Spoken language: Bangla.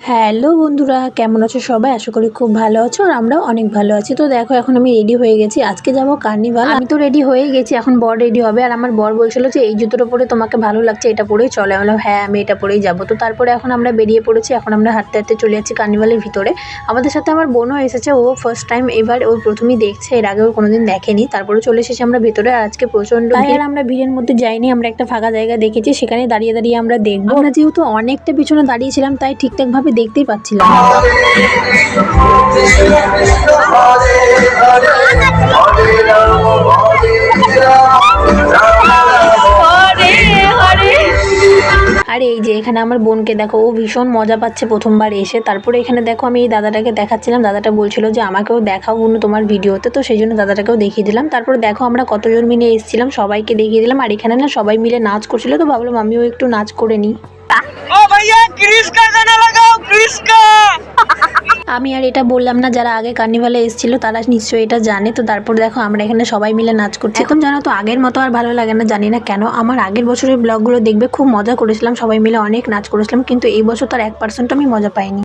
হ্যালো বন্ধুরা, কেমন আছো সবাই? আশা করি খুব ভালো আছো আর আমরাও অনেক ভালো আছি। তো দেখো এখন আমি রেডি হয়ে গেছি, আজকে যাব কার্নিভাল। আমি তো রেডি হয়ে গেছি, এখন বর রেডি হবে। আর আমার বর বলছিল যে এই জুতোটা পরে তোমাকে ভালো লাগছে, এটা পরেই চলে। আমি বললাম হ্যাঁ, আমি এটা পরেই যাবো। তো তারপরে এখন আমরা বেরিয়ে পড়েছি, এখন আমরা হাঁটতে হাঁটতে চলে যাচ্ছি কার্নিভালের ভিতরে। আমাদের সাথে আমার বোনও এসেছে, ও ফার্স্ট টাইম, এবার ও প্রথমেই দেখছে, এর আগে ও কোনোদিন দেখেনি। তারপরে চলে এসেছি আমরা ভিতরে, আর আজকে প্রচন্ড ভিড়। আর আমরা ভিড়ের মধ্যে যাইনি, আমরা একটা ফাঁকা জায়গা দেখেছি, সেখানে দাঁড়িয়ে দাঁড়িয়ে আমরা দেখবো। আমরা যেহেতু অনেকটা পিছনে দাঁড়িয়েছিলাম, তাই ঠিকঠাক ভাবে দেখতেই পাচ্ছিলাম না। আর এই যে এখানে আমার বোনকে দেখো, ও ভীষণ মজা পাচ্ছে প্রথমবার এসে। তারপরে এখানে দেখো আমি এই দাদাটাকে দেখাচ্ছিলাম, দাদাটা বলছিল যে আমাকেও দেখাও বোন তোমার ভিডিওতে, তো সেই জন্য দাদাটাকেও দেখিয়ে দিলাম। তারপরে দেখো আমরা কতজন মিলে এসেছিলাম, সবাইকে দেখিয়ে দিলাম। আর এখানে না সবাই মিলে নাচ করছিল, তো ভাবলাম আমিও একটু নাচ করে নিই। আমি আর এটা বললাম না, যারা আগে কার্নিভালে এসেছিল তারা নিশ্চয়ই এটা জানে। তো তারপর দেখো আমরা এখানে সবাই মিলে নাচ করছি। এখন জানো তো আগের মতো আর ভালো লাগে না, জানি না কেন। আমার আগের বছরের ব্লগগুলো দেখবে, খুব মজা করেছিলাম, সবাই মিলে অনেক নাচ করেছিলাম, কিন্তু এই বছর তো আর 1% আমি মজা পাইনি।